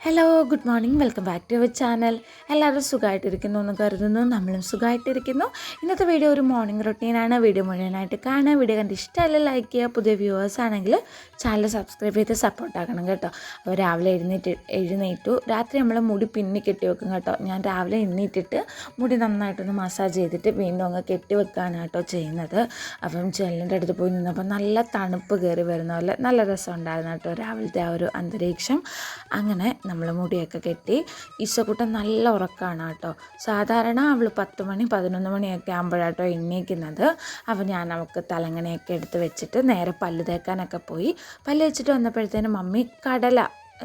Hello good morning welcome back to our channel. എല്ലാവരും സുഖമായിട്ടിരിക്കുന്നു എന്ന് കരുതുന്നു. നമ്മളും സുഖമായിട്ടിരിക്കുന്നു. ഇന്നത്തെ വീഡിയോ ഒരു മോർണിംഗ് റൊട്ടീനാണ്. വീഡിയോ മുഴുവനായിട്ട് കാണുക. വീഡിയോ കണ്ട് ഇഷ്ടമല്ല ലൈക്ക് ചെയ്യുക. പുതിയ വ്യൂവേഴ്സ് ആണെങ്കിൽ ചാനൽ സബ്സ്ക്രൈബ് ചെയ്ത് സപ്പോർട്ടാക്കണം കേട്ടോ. അപ്പോൾ രാവിലെ എഴുന്നേറ്റു. രാത്രി നമ്മൾ മുടി പിന്നി കെട്ടി വെക്കും കേട്ടോ. ഞാൻ രാവിലെ എണ്ണീറ്റിട്ട് മുടി നന്നായിട്ടൊന്ന് മസാജ് ചെയ്തിട്ട് വീണ്ടും അങ്ങ് കെട്ടി വെക്കാനാണ് കേട്ടോ ചെയ്യുന്നത്. അപ്പം ജനലിൻ്റെ അടുത്ത് പോയി നിന്നപ്പോൾ നല്ല തണുപ്പ് കയറി വരുന്ന പോലെ നല്ല രസം ഉണ്ടായിരുന്നു കേട്ടോ രാവിലത്തെ ആ ഒരു അന്തരീക്ഷം. അങ്ങനെ നമ്മൾ മുടിയൊക്കെ കെട്ടി. ഈശോക്കുട്ടൻ നല്ല ഉറക്കമാണ് കേട്ടോ. സാധാരണ അവൾ 10 മണി 11 മണിയൊക്കെ ആകുമ്പോഴാട്ടോ എണ്ണീക്കുന്നത്. അപ്പോൾ ഞാൻ അവൾക്ക് തലങ്ങണയൊക്കെ എടുത്ത് വെച്ചിട്ട് നേരെ പല്ല് തേക്കാനൊക്കെ പോയി. പല്ല് വെച്ചിട്ട് വന്നപ്പോഴത്തേനും മമ്മി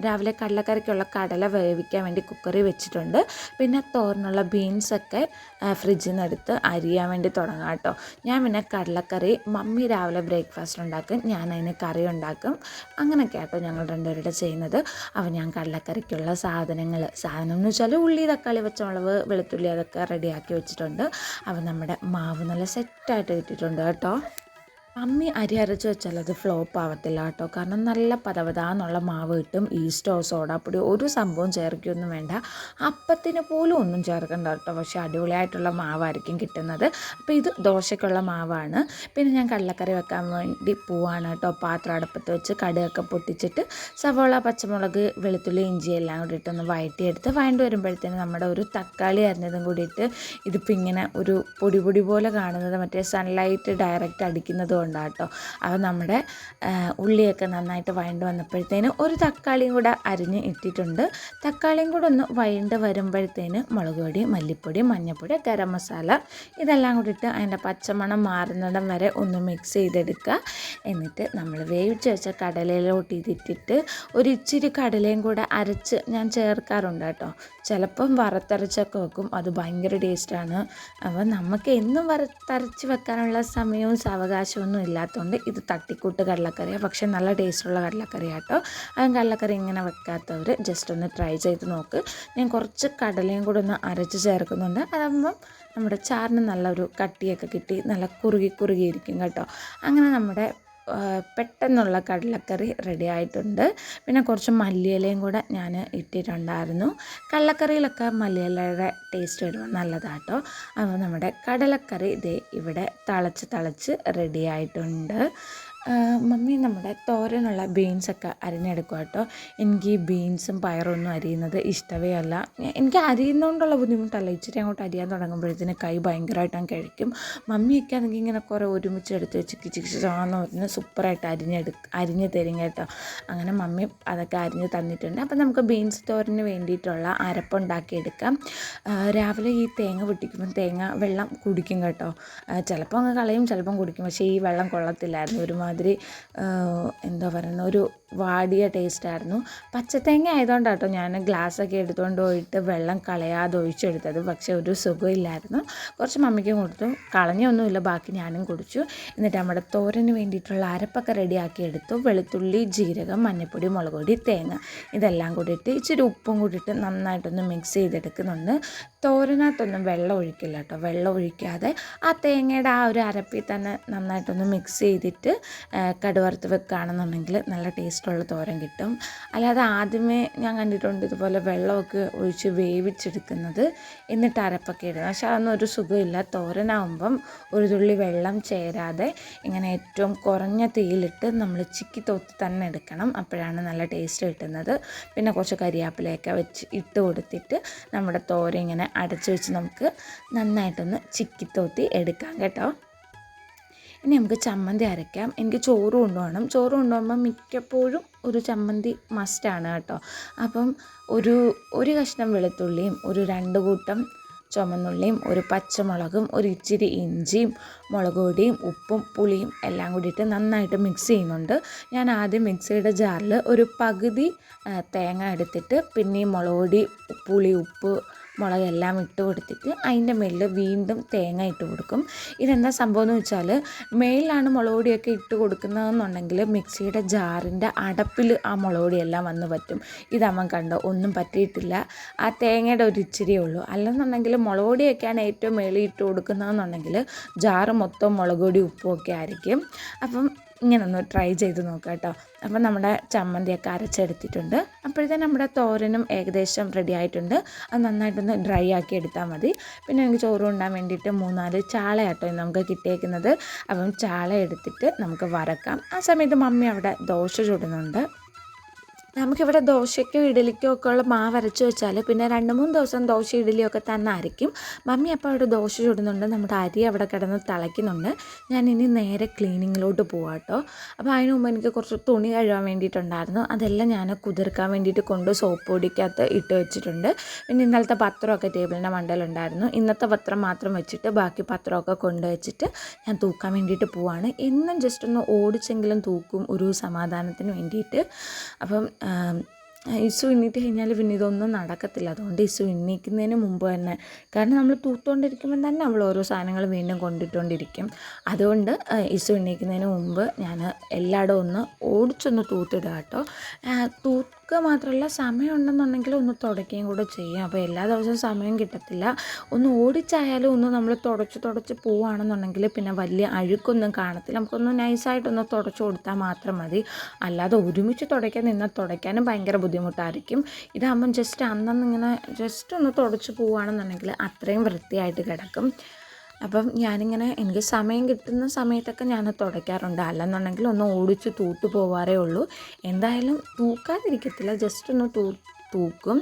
രാവിലെ കടലക്കറിക്കുള്ള കടല വേവിക്കാൻ വേണ്ടി കുക്കറിൽ വെച്ചിട്ടുണ്ട്. പിന്നെ തോരനുള്ള ബീൻസൊക്കെ ഫ്രിഡ്ജിൽ നിന്ന് എടുത്ത് അരിയാൻ വേണ്ടി തുടങ്ങാം കേട്ടോ. ഞാൻ പിന്നെ കടലക്കറി മമ്മി രാവിലെ ബ്രേക്ക്ഫാസ്റ്റ് ഉണ്ടാക്കും, ഞാൻ അതിന് കറി ഉണ്ടാക്കും. അങ്ങനെയൊക്കെ ആട്ടോ ഞങ്ങൾ രണ്ടുപേരുടെ ചെയ്യുന്നത്. അപ്പോൾ ഞാൻ കടലക്കറിക്കുള്ള സാധനം എന്ന് വെച്ചാൽ ഉള്ളി, തക്കാളി, പച്ചമുളക്, വെളുത്തുള്ളി അതൊക്കെ റെഡിയാക്കി വെച്ചിട്ടുണ്ട്. അപ്പോൾ നമ്മുടെ മാവ് നല്ല സെറ്റായിട്ട് കിട്ടിയിട്ടുണ്ട് കേട്ടോ. മമ്മി അരി അരച്ച് വെച്ചാൽ അത് ഫ്ലോപ്പ് ആവത്തില്ല കേട്ടോ. കാരണം നല്ല പതവതാന്നുള്ള മാവ് കിട്ടും. ഈസ്റ്റോ സോഡാപ്പൊടി ഒരു സംഭവം ചേർക്കൊന്നും വേണ്ട. അപ്പത്തിന് പോലും ഒന്നും ചേർക്കണ്ട കേട്ടോ. പക്ഷേ അടിപൊളിയായിട്ടുള്ള മാവായിരിക്കും കിട്ടുന്നത്. അപ്പോൾ ഇത് ദോശയ്ക്കുള്ള മാവാണ്. പിന്നെ ഞാൻ കടലക്കറി വെക്കാൻ വേണ്ടി പോവാണ് കേട്ടോ. പാത്രം അടുപ്പത്ത് വെച്ച് കടുകൊക്കെ പൊട്ടിച്ചിട്ട് സവോള, പച്ചമുളക്, വെളുത്തുള്ളി, ഇഞ്ചി എല്ലാം കൂടി ഇട്ടൊന്ന് വഴറ്റിയെടുത്ത് വരുമ്പോഴത്തേന് നമ്മുടെ ഒരു തക്കാളി അരിഞ്ഞതും കൂടി ഇട്ട് ഇതിപ്പോൾ ഇങ്ങനെ ഒരു പൊടി പോലെ കാണുന്നത് മറ്റേ സൺലൈറ്റ് ഡയറക്റ്റ് അടിക്കുന്നത് കൊണ്ടാട്ടോ. അപ്പോൾ നമ്മുടെ ഉള്ളിയൊക്കെ നന്നായിട്ട് വഴണ്ട് വന്നപ്പോഴത്തേന് ഒരു തക്കാളിയും കൂടെ അരിഞ്ഞ് ഇട്ടിട്ടുണ്ട്. തക്കാളിയും കൂടെ ഒന്ന് വഴണ്ട് വരുമ്പോഴത്തേന് മുളക് പൊടി, മല്ലിപ്പൊടി, മഞ്ഞൾപ്പൊടി, ഗരം മസാല ഇതെല്ലാം കൂടി ഇട്ട് അതിൻ്റെ പച്ചമണം മാറുന്നിടം വരെ ഒന്ന് മിക്സ് ചെയ്തെടുക്കുക. എന്നിട്ട് നമ്മൾ വേവിച്ച് വെച്ച കടലയിലോട്ട് ഇതിട്ടിട്ട് ഒരു ഇച്ചിരി കടലയും കൂടെ അരച്ച് ഞാൻ ചേർക്കാറുണ്ട് കേട്ടോ. ചിലപ്പം വറുത്തരച്ചൊക്കെ വെക്കും, അത് ഭയങ്കര ടേസ്റ്റാണ്. അപ്പോൾ നമുക്ക് എന്നും വറുത്തരച്ച് വെക്കാനുള്ള സമയവും സാവകാശവും ഒന്നും ഇല്ലാത്തതുകൊണ്ട് ഇത് തട്ടിക്കൂട്ട് കടലക്കറിയാണ്. പക്ഷേ നല്ല ടേസ്റ്റുള്ള കടലക്കറി കേട്ടോ. അതും കടലക്കറി ഇങ്ങനെ വെക്കാത്തവർ ജസ്റ്റ് ഒന്ന് ട്രൈ ചെയ്ത് നോക്ക്. ഞാൻ കുറച്ച് കടലയും കൂടെ ഒന്ന് അരച്ച് ചേർക്കുന്നുണ്ട്. അതാകുമ്പം നമ്മുടെ ചാറിന് നല്ലൊരു കട്ടിയൊക്കെ കിട്ടി നല്ല കുറുകിയിരിക്കും കേട്ടോ. അങ്ങനെ നമ്മുടെ പെട്ടെന്നുള്ള കടലക്കറി റെഡി ആയിട്ടുണ്ട്. പിന്നെ കുറച്ച് മല്ലിയിലയും കൂടെ ഞാൻ ഇട്ടിട്ടുണ്ടായിരുന്നു. കടലക്കറിയിലൊക്കെ മല്ലിയിലയുടെ ടേസ്റ്റ് വരുമ്പോൾ നല്ലതാട്ടോ. അപ്പോൾ നമ്മുടെ കടലക്കറി ഇതേ ഇവിടെ തിളച്ച് റെഡി ആയിട്ടുണ്ട്. മമ്മി നമ്മുടെ തോരനുള്ള ബീൻസൊക്കെ അരിഞ്ഞെടുക്കുക കേട്ടോ. എനിക്ക് ഈ ബീൻസും പയറൊന്നും അരിയുന്നത് ഇഷ്ടമേ അല്ല. എനിക്ക് അരിയുന്നതുകൊണ്ടുള്ള ബുദ്ധിമുട്ടല്ല, ഇച്ചിരി അങ്ങോട്ട് അരിയാൻ തുടങ്ങുമ്പോഴത്തേന് കൈ ഭയങ്കരമായിട്ട് അങ്ങ് കഴിക്കും. മമ്മിയൊക്കെ ആണെങ്കിൽ ഇങ്ങനെ കുറേ ഒരുമിച്ച് എടുത്ത് വെച്ച് ചിക്കിച്ചാന്ന് പറഞ്ഞ് സൂപ്പറായിട്ട് അരിഞ്ഞ് തരും കേട്ടോ. അങ്ങനെ മമ്മി അതൊക്കെ അരിഞ്ഞ് തന്നിട്ടുണ്ട്. അപ്പോൾ നമുക്ക് ബീൻസ് തോരന് വേണ്ടിയിട്ടുള്ള അരപ്പുണ്ടാക്കിയെടുക്കാം. രാവിലെ ഈ തേങ്ങ പൊട്ടിക്കുമ്പോൾ തേങ്ങ വെള്ളം കുടിക്കും കേട്ടോ. ചിലപ്പോൾ അങ്ങ് കളയും, ചിലപ്പം കുടിക്കും. പക്ഷേ ഈ വെള്ളം കൊള്ളത്തില്ലായിരുന്നു. ഒരുമാതിരി എന്താ പറയുന്ന ഒരു വാടിയ ടേസ്റ്റായിരുന്നു. പച്ചത്തേങ്ങ ആയതുകൊണ്ടാണ് കേട്ടോ ഞാൻ ഗ്ലാസ്സൊക്കെ എടുത്തുകൊണ്ട് പോയിട്ട് വെള്ളം കളയാതെ ഒഴിച്ചെടുത്തത്. പക്ഷേ ഒരു സുഖമില്ലായിരുന്നു. കുറച്ച് മമ്മിക്കും കൊടുത്തു, കളഞ്ഞൊന്നുമില്ല, ബാക്കി ഞാനും കുടിച്ചു. എന്നിട്ട് നമ്മുടെ തോരന് വേണ്ടിയിട്ടുള്ള അരപ്പൊക്കെ റെഡിയാക്കി എടുത്തു. വെളുത്തുള്ളി, ജീരകം, മഞ്ഞൾപ്പൊടി, മുളക് പൊടി, തേങ്ങ ഇതെല്ലാം കൂടിയിട്ട് ഇച്ചിരി ഉപ്പും കൂടിയിട്ട് നന്നായിട്ടൊന്ന് മിക്സ് ചെയ്തെടുക്കുന്നുണ്ട്. തോരനകത്തൊന്നും വെള്ളം ഒഴിക്കില്ല കേട്ടോ. വെള്ളം ഒഴിക്കാതെ ആ തേങ്ങയുടെ ആ ഒരു അരപ്പിൽ തന്നെ നന്നായിട്ടൊന്ന് മിക്സ് ചെയ്തിട്ട് കടുവറുത്ത് വെക്കുകയാണെന്നുണ്ടെങ്കിൽ നല്ല ടേസ്റ്റുള്ള തോരൻ കിട്ടും. അല്ലാതെ ആദ്യമേ ഞാൻ കണ്ടിട്ടുണ്ട് ഇതുപോലെ വെള്ളമൊക്കെ ഒഴിച്ച് വേവിച്ചെടുക്കുന്നത്, എന്നിട്ട് അരപ്പൊക്കെ ഇടുന്നത്. പക്ഷെ അതൊന്നും ഒരു സുഖമില്ല. തോരനാകുമ്പം ഒരു തുള്ളി വെള്ളം ചേരാതെ ഇങ്ങനെ ഏറ്റവും കുറഞ്ഞ തീയിലിട്ട് നമ്മൾ ചിക്കി തോത്തി തന്നെ എടുക്കണം. അപ്പോഴാണ് നല്ല ടേസ്റ്റ് കിട്ടുന്നത്. പിന്നെ കുറച്ച് കരിയാപ്പിലയൊക്കെ വെച്ച് ഇട്ട് കൊടുത്തിട്ട് നമ്മുടെ തോരൻ ഇങ്ങനെ അടച്ച് വെച്ച് നമുക്ക് നന്നായിട്ടൊന്ന് ചിക്കി തോത്തി എടുക്കാം കേട്ടോ. ഇനി നമുക്ക് ചമ്മന്തി അരയ്ക്കാം. എനിക്ക് ചോറ് കൊണ്ടുപോകുമ്പോൾ മിക്കപ്പോഴും ഒരു ചമ്മന്തി മസ്റ്റാണ് കേട്ടോ. അപ്പം ഒരു കഷ്ണം വെളുത്തുള്ളിയും ഒരു 2 കൂട്ടം ചുമന്നുള്ളിയും ഒരു പച്ചമുളകും ഒരു ഇച്ചിരി ഇഞ്ചിയും മുളക് പൊടിയും ഉപ്പും പുളിയും എല്ലാം കൂടിയിട്ട് നന്നായിട്ട് മിക്സ് ചെയ്യുന്നുണ്ട്. ഞാൻ ആദ്യം മിക്സിയുടെ ജാറിൽ ഒരു പകുതി തേങ്ങ എടുത്തിട്ട് പിന്നെയും മുളക് പൊടി, പുളി, ഉപ്പ്, മുളകെല്ലാം ഇട്ട് കൊടുത്തിട്ട് അതിൻ്റെ മേലിൽ വീണ്ടും തേങ്ങ ഇട്ട് കൊടുക്കും. ഇതെന്താ സംഭവം എന്ന് വെച്ചാൽ മേലിലാണ് മുളക് പൊടിയൊക്കെ ഇട്ട് കൊടുക്കുന്നതെന്നുണ്ടെങ്കിൽ മിക്സിയുടെ ജാറിൻ്റെ അടപ്പിൽ ആ മുളക് പൊടിയെല്ലാം വന്ന് പറ്റും. ഇതാകുമ്പം കണ്ടോ ഒന്നും പറ്റിയിട്ടില്ല, ആ തേങ്ങയുടെ ഒരു ഇച്ചിരിയേ ഉള്ളൂ. അല്ലെന്നുണ്ടെങ്കിൽ മുളക് പൊടിയൊക്കെയാണ് ഏറ്റവും മേളിൽ ഇട്ട് കൊടുക്കുന്നതെന്നുണ്ടെങ്കിൽ ജാറ് മൊത്തം മുളക് പൊടി ഉപ്പും ഒക്കെ ആയിരിക്കും. അപ്പം ഇങ്ങനെ ഒന്ന് ട്രൈ ചെയ്ത് നോക്കാം കേട്ടോ. അപ്പം നമ്മുടെ ചമ്മന്തിയൊക്കെ അരച്ചെടുത്തിട്ടുണ്ട്. അപ്പോഴത്തേനും നമ്മുടെ തോരനും ഏകദേശം റെഡി ആയിട്ടുണ്ട്. അത് നന്നായിട്ടൊന്ന് ഡ്രൈ ആക്കി എടുത്താൽ മതി. പിന്നെ എനിക്ക് ചോറ് കൊണ്ടാൻ വേണ്ടിയിട്ട് 3-4 ചാളയാട്ടോ നമുക്ക് കിട്ടിയേക്കുന്നത്. അപ്പം ചാള എടുത്തിട്ട് നമുക്ക് വറക്കാം. ആ സമയത്ത് മമ്മി അവിടെ ദോശ ചുടുന്നുണ്ട്. നമുക്കിവിടെ ദോശയ്ക്കോ ഇഡലിക്കോ ഒക്കെ ഉള്ള മാവ് അരച്ച് വെച്ചാൽ പിന്നെ 2-3 ദിവസം ദോശ ഇഡലിയൊക്കെ തന്നെ അരയ്ക്കും. മമ്മി അപ്പോൾ അവിടെ ദോശ ചുടുന്നുണ്ട്, നമ്മുടെ അരി അവിടെ കിടന്ന് തിളയ്ക്കുന്നുണ്ട്. ഞാൻ ഇനി നേരെ ക്ലീനിങ്ങിലോട്ട് പോവാം കേട്ടോ. അപ്പോൾ അതിന് മുമ്പ് എനിക്ക് കുറച്ച് തുണി കഴുകാൻ വേണ്ടിയിട്ടുണ്ടായിരുന്നു. അതെല്ലാം ഞാൻ കുതിർക്കാൻ വേണ്ടിയിട്ട് കൊണ്ട് സോപ്പ് പൊടിക്കകത്ത് ഇട്ട് വെച്ചിട്ടുണ്ട്. പിന്നെ ഇന്നലത്തെ പത്രമൊക്കെ ടേബിളിൻ്റെ മണ്ടയിലുണ്ടായിരുന്നു. ഇന്നത്തെ പത്രം മാത്രം വെച്ചിട്ട് ബാക്കി പത്രമൊക്കെ കൊണ്ടുവച്ചിട്ട് ഞാൻ തൂക്കാൻ വേണ്ടിയിട്ട് പോവാണ്. എന്നും ജസ്റ്റ് ഒന്ന് ഓടിച്ചെങ്കിലും തൂക്കും ഒരു സമാധാനത്തിന് വേണ്ടിയിട്ട്. അപ്പം ഇസു എണ്ണീറ്റ് കഴിഞ്ഞാൽ പിന്നെ ഇതൊന്നും നടക്കത്തില്ല. അതുകൊണ്ട് ഇസു എണ്ണീക്കുന്നതിന് മുമ്പ് തന്നെ, കാരണം നമ്മൾ തൂത്തുകൊണ്ടിരിക്കുമ്പോൾ തന്നെ അവൾ ഓരോ സാധനങ്ങൾ വീണ്ടും കൊണ്ടിട്ടുകൊണ്ടിരിക്കും. അതുകൊണ്ട് ഇസു എണ്ണീക്കുന്നതിന് മുമ്പ് ഞാൻ എല്ലായിടവും ഒന്ന് ഓടിച്ചൊന്ന് തൂത്തിടുക കേട്ടോ. തൂക്കുക മാത്രമല്ല, സമയം ഉണ്ടെന്നുണ്ടെങ്കിൽ ഒന്ന് തുടയ്ക്കുകയും കൂടെ ചെയ്യും. അപ്പോൾ എല്ലാ ദിവസവും സമയം കിട്ടത്തില്ല. ഒന്ന് ഓടിച്ചായാലും ഒന്ന് നമ്മൾ തുടച്ച് പോവുകയാണെന്നുണ്ടെങ്കിൽ പിന്നെ വലിയ അഴുക്കൊന്നും കാണത്തില്ല. നമുക്കൊന്ന് നൈസായിട്ടൊന്ന് തുടച്ച് കൊടുത്താൽ മാത്രം മതി. അല്ലാതെ ഒരുമിച്ച് തുടയ്ക്കാൻ നിന്നാൽ തുടയ്ക്കാനും ഭയങ്കര ബുദ്ധിമുട്ടായിരിക്കും. ഇതാകുമ്പം ജസ്റ്റ് അന്നിങ്ങനെ ജസ്റ്റ് ഒന്ന് തുടച്ച് പോവുകയാണെന്നുണ്ടെങ്കിൽ അത്രയും വൃത്തിയായിട്ട് കിടക്കും. അപ്പം ഞാനിങ്ങനെ എനിക്ക് സമയം കിട്ടുന്ന സമയത്തൊക്കെ ഞാൻ തുടയ്ക്കാറുണ്ട്. അല്ലെന്നുണ്ടെങ്കിൽ ഒന്ന് ഓടിച്ച് തൂത്ത് പോവാറേ ഉള്ളൂ. എന്തായാലും തൂക്കാതിരിക്കത്തില്ല, ജസ്റ്റ് ഒന്ന് തൂക്കും.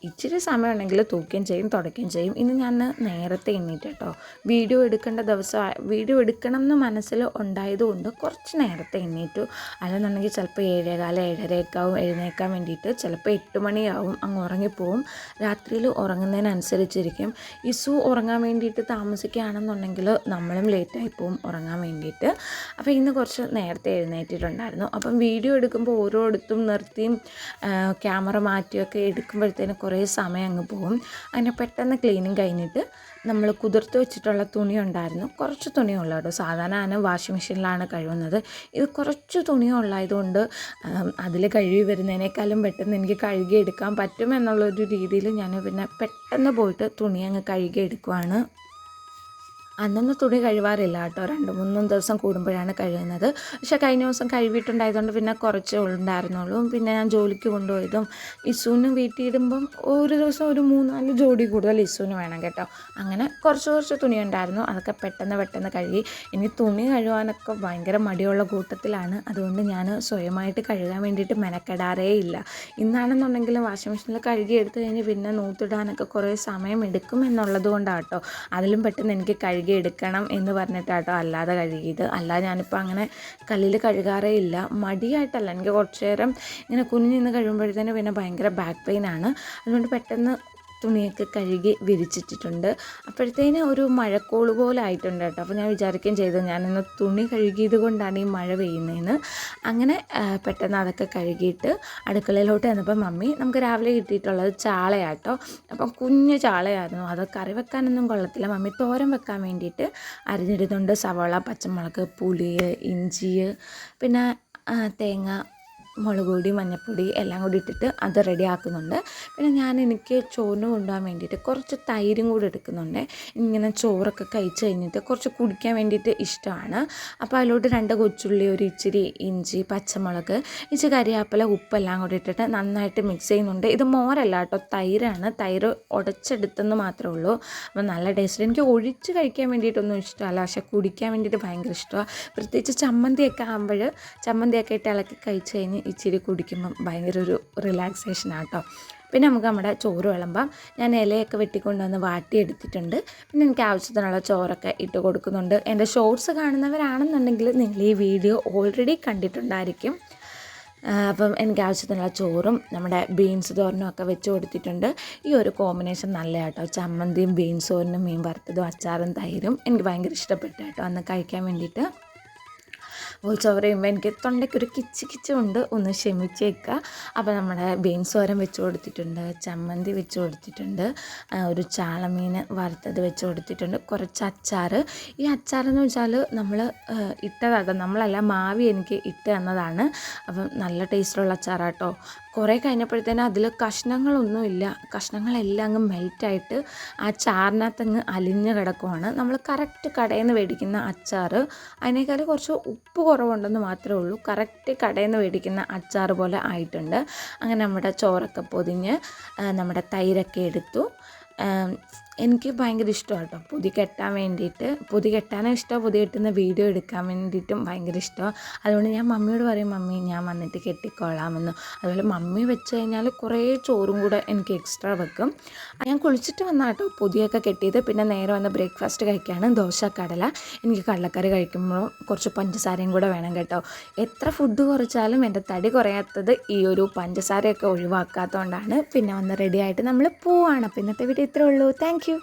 ഇച്ചിരി സമയമുണ്ടെങ്കിൽ തൂക്കുകയും ചെയ്യും, തുടയ്ക്കുകയും ചെയ്യും. ഇന്ന് ഞാൻ നേരത്തെ എണ്ണീറ്റ് കേട്ടോ. വീഡിയോ എടുക്കേണ്ട ദിവസം വീഡിയോ എടുക്കണം എന്ന് മനസ്സിൽ ഉണ്ടായതുകൊണ്ട് കുറച്ച് നേരത്തെ എണ്ണീറ്റു. അല്ലെന്നുണ്ടെങ്കിൽ ചിലപ്പോൾ 7:15 7:30 ആവും എഴുന്നേൽക്കാൻ വേണ്ടിയിട്ട്. ചിലപ്പോൾ 8 മണിയാവും, അങ്ങ് ഉറങ്ങിപ്പോവും. രാത്രിയിൽ ഉറങ്ങുന്നതിനനുസരിച്ചിരിക്കും. ഇസു ഉറങ്ങാൻ വേണ്ടിയിട്ട് താമസിക്കുകയാണെന്നുണ്ടെങ്കിൽ നമ്മളും ലേറ്റായി പോവും ഉറങ്ങാൻ വേണ്ടിയിട്ട്. അപ്പോൾ ഇന്ന് കുറച്ച് നേരത്തെ എഴുന്നേറ്റിട്ടുണ്ടായിരുന്നു. അപ്പം വീഡിയോ എടുക്കുമ്പോൾ ഓരോയിടത്തും നിർത്തിയും ക്യാമറ മാറ്റിയൊക്കെ എടുക്കുമ്പോഴത്തേന് കുറേ സമയം അങ്ങ് പോകും. അങ്ങനെ പെട്ടെന്ന് ക്ലീനിങ് കഴിഞ്ഞിട്ട് നമ്മൾ കുതിർത്ത് വെച്ചിട്ടുള്ള തുണി ഉണ്ടായിരുന്നു, കുറച്ച് തുണിയുള്ളൂ കേട്ടോ. സാധാരണ ഞാൻ വാഷിംഗ് മെഷീനിലാണ് കഴുകുന്നത്. ഇത് കുറച്ച് തുണിയുള്ളതുകൊണ്ട് അതിൽ കഴുകി വരുന്നതിനേക്കാളും പെട്ടെന്ന് എനിക്ക് കഴുകി എടുക്കാൻ പറ്റുമെന്നുള്ളൊരു രീതിയിൽ ഞാൻ പിന്നെ പെട്ടെന്ന് പോയിട്ട് തുണി അങ്ങ് കഴുകി എടുക്കുവാണ്. അന്നൊന്നും തുണി കഴുകാറില്ല കേട്ടോ, 2-3 ദിവസം കൂടുമ്പോഴാണ് കഴുകുന്നത്. പക്ഷേ കഴിഞ്ഞ ദിവസം കഴുകിയിട്ടുണ്ടായതുകൊണ്ട് പിന്നെ കുറച്ചേ ഉണ്ടായിരുന്നുള്ളൂ. പിന്നെ ഞാൻ ജോലിക്ക് കൊണ്ടുപോയതും ഇസുവിനും വീട്ടിൽ ഇടുമ്പം ഒരു ദിവസം ഒരു 3-4 ജോഡി കൂടുതൽ ഇസുവിന് വേണം കേട്ടോ. അങ്ങനെ കുറച്ച് തുണി ഉണ്ടായിരുന്നു, അതൊക്കെ പെട്ടെന്ന് കഴുകി. ഇനി തുണി കഴുകാനൊക്കെ ഭയങ്കര മടിയുള്ള കൂട്ടത്തിലാണ്. അതുകൊണ്ട് ഞാൻ സ്വയമായിട്ട് കഴുകാൻ വേണ്ടിയിട്ട് മെനക്കെടാറേ ഇല്ല. ഇന്നാണെന്നുണ്ടെങ്കിലും വാഷിംഗ് മെഷീനിൽ കഴുകി എടുത്തു കഴിഞ്ഞ് പിന്നെ നൂത്തിടാനൊക്കെ കുറേ സമയം എടുക്കും എന്നുള്ളത് കൊണ്ടാണ് കേട്ടോ. അതിലും പെട്ടെന്ന് എനിക്ക് കഴുകി എടുക്കണം എന്ന് പറഞ്ഞിട്ടാട്ടോ അല്ലാതെ കഴുകിയത്. അല്ലാതെ ഞാനിപ്പോൾ അങ്ങനെ കല്ലിൽ കഴുകാറേ ഇല്ല. മടിയായിട്ടല്ല, എനിക്ക് കുറച്ച് നേരം ഇങ്ങനെ കുനിഞ്ഞിന്ന് കഴിയുമ്പോഴത്തേന് പിന്നെ ഭയങ്കര ബാക്ക് പെയിനാണ്. അതുകൊണ്ട് പെട്ടെന്ന് തുണിയൊക്കെ കഴുകി വിരിച്ചിട്ടിട്ടുണ്ട്. അപ്പോഴത്തേന് ഒരു മഴക്കോള് പോലെ ആയിട്ടുണ്ട് കേട്ടോ. അപ്പോൾ ഞാൻ വിചാരിക്കുകയും ചെയ്തു ഞാനിന്ന് തുണി കഴുകിയത് കൊണ്ടാണ് ഈ മഴ പെയ്യുന്നതെന്ന്. അങ്ങനെ പെട്ടെന്ന് അതൊക്കെ കഴുകിയിട്ട് അടുക്കളയിലോട്ട് വന്നപ്പോൾ മമ്മി നമുക്ക് രാവിലെ കിട്ടിയിട്ടുള്ളത് ചാളയാട്ടോ. അപ്പം കുഞ്ഞു ചാളയായിരുന്നു, അത് കറി വെക്കാനൊന്നും കൊള്ളത്തില്ല. മമ്മി തോരൻ വെക്കാൻ വേണ്ടിയിട്ട് അരിഞ്ഞിടുന്നുണ്ട്. സവാള, പച്ചമുളക്, പുളി, ഇഞ്ചി, പിന്നെ തേങ്ങ, മുളക് പൊടി, മഞ്ഞൾപ്പൊടി എല്ലാം കൂടി ഇട്ടിട്ട് അത് റെഡി ആക്കുന്നുണ്ട്. പിന്നെ എനിക്ക് ചോറിന് കൊണ്ടുപോകാൻ വേണ്ടിയിട്ട് കുറച്ച് തൈരും കൂടി എടുക്കുന്നുണ്ട്. ഇങ്ങനെ ചോറൊക്കെ കഴിച്ച് കഴിഞ്ഞിട്ട് കുറച്ച് കുടിക്കാൻ വേണ്ടിയിട്ട് ഇഷ്ടമാണ്. അപ്പോൾ അതിലോട്ട് 2 കൊച്ചുള്ളി, ഒരു ഇച്ചിരി ഇഞ്ചി, പച്ചമുളക്, ഇച്ചിരി കറിവേപ്പില, ഉപ്പെല്ലാം കൂടി ഇട്ടിട്ട് നന്നായിട്ട് മിക്സ് ചെയ്യുന്നുണ്ട്. ഇത് മോരല്ല കേട്ടോ, തൈരാണ്. തൈര് ഉടച്ചെടുത്തെന്ന് മാത്രമേ ഉള്ളൂ. അപ്പോൾ നല്ല ടേസ്റ്റ്. എനിക്ക് ഒഴിച്ച് കഴിക്കാൻ വേണ്ടിയിട്ടൊന്നും ഇഷ്ടമല്ല, പക്ഷേ കുടിക്കാൻ വേണ്ടിയിട്ട് ഭയങ്കര ഇഷ്ടമാണ്. പ്രത്യേകിച്ച് ചമ്മന്തിയൊക്കെ ഇട്ട് ഇളക്കി കഴിച്ച് കഴിഞ്ഞ് ഇച്ചിരി കുടിക്കുമ്പം ഭയങ്കര ഒരു റിലാക്സേഷനാണ് കേട്ടോ. പിന്നെ നമുക്ക് നമ്മുടെ ചോറ് വിളമ്പാം. ഞാൻ ഇലയൊക്കെ വെട്ടിക്കൊണ്ടുവന്ന് വാട്ടിയെടുത്തിട്ടുണ്ട്. പിന്നെ എനിക്ക് ആവശ്യത്തിനുള്ള ചോറൊക്കെ ഇട്ട് കൊടുക്കുന്നുണ്ട്. എൻ്റെ ഷോർട്സ് കാണുന്നവരാണെന്നുണ്ടെങ്കിൽ നിങ്ങൾ ഈ വീഡിയോ ഓൾറെഡി കണ്ടിട്ടുണ്ടായിരിക്കും. അപ്പം എനിക്ക് ആവശ്യത്തിനുള്ള ചോറും നമ്മുടെ ബീൻസ് തോരനും ഒക്കെ വെച്ച് കൊടുത്തിട്ടുണ്ട്. ഈ ഒരു കോമ്പിനേഷൻ നല്ല കേട്ടോ, ചമ്മന്തിയും ബീൻസ് തോരനും മീൻ വറുത്തതും അച്ചാറും തൈരും എനിക്ക് ഭയങ്കര ഇഷ്ടപ്പെട്ടു കേട്ടോ അന്ന് കഴിക്കാൻ വേണ്ടിയിട്ട്. വോയിസ് ഓവർ ചെയ്യുമ്പോൾ എനിക്ക് തൊണ്ടയ്ക്കൊരു കിച്ചുണ്ട്, ഒന്ന് ക്ഷമിച്ചേക്കുക. അപ്പോൾ നമ്മുടെ ബീൻസ് തോരൻ വെച്ച് കൊടുത്തിട്ടുണ്ട്, ചമ്മന്തി വെച്ച് കൊടുത്തിട്ടുണ്ട്, ഒരു ചാളമീൻ വറുത്തത് വെച്ച് കൊടുത്തിട്ടുണ്ട്, കുറച്ച് അച്ചാർ. ഈ അച്ചാറെന്ന് വെച്ചാൽ നമ്മൾ ഇട്ടതാട്ടോ, നമ്മളല്ല മാവി എനിക്ക് ഇട്ട് തന്നതാണ്. അപ്പം നല്ല ടേസ്റ്റുള്ള അച്ചാറാട്ടോ. കുറേ കഴിഞ്ഞപ്പോഴത്തേനും അതിൽ കഷ്ണങ്ങളൊന്നുമില്ല, കഷ്ണങ്ങളെല്ലാം അങ്ങ് മെൽറ്റായിട്ട് ആ ചാറിനകത്തങ്ങ് അലിഞ്ഞ് കിടക്കുവാണ്. നമ്മൾ കറക്റ്റ് കടയിൽ നിന്ന് മേടിക്കുന്ന അച്ചാർ, അതിനേക്കാൾ കുറച്ച് ഉപ്പ് കുറവുണ്ടെന്ന് മാത്രമേ ഉള്ളൂ. കറക്റ്റ് കടയിൽ നിന്ന് മേടിക്കുന്ന അച്ചാർ പോലെ ആയിട്ടുണ്ട്. അങ്ങനെ നമ്മുടെ ചോറൊക്കെ പൊതിഞ്ഞ് നമ്മുടെ തൈരൊക്കെ എടുത്തു. എനിക്ക് ഭയങ്കര ഇഷ്ടമാണ് കേട്ടോ പൊതി കെട്ടാൻ വേണ്ടിയിട്ട്. പൊതി കെട്ടാനും ഇഷ്ടമാണ്, പൊതി കെട്ടുന്ന വീഡിയോ എടുക്കാൻ വേണ്ടിയിട്ടും ഭയങ്കര ഇഷ്ടമാണ്. അതുകൊണ്ട് ഞാൻ മമ്മിയോട് പറയും, മമ്മി ഞാൻ വന്നിട്ട് കെട്ടിക്കൊള്ളാമെന്ന്. അതുപോലെ മമ്മി വെച്ച് കഴിഞ്ഞാൽ കുറേ ചോറും കൂടെ എനിക്ക് എക്സ്ട്രാ വെക്കും. ഞാൻ കുളിച്ചിട്ട് വന്നാൽ കേട്ടോ പൊതിയൊക്കെ കെട്ടിയത്. പിന്നെ നേരെ വന്ന് ബ്രേക്ക്ഫാസ്റ്റ് കഴിക്കുകയാണ്, ദോശ കടല. എനിക്ക് കടലക്കറി കഴിക്കുമ്പോൾ കുറച്ച് പഞ്ചസാരയും കൂടെ വേണം കേട്ടോ. എത്ര ഫുഡ് കുറച്ചാലും എൻ്റെ തടി കുറയാത്തത് ഈ ഒരു പഞ്ചസാരയൊക്കെ ഒഴിവാക്കാത്തതുകൊണ്ടാണ്. പിന്നെ വന്ന് റെഡിയായിട്ട് നമ്മൾ പോവാണ്. അപ്പോൾ ഇന്നത്തെ വീഡിയോ ഇത്രേ ഉള്ളൂ. Thank you.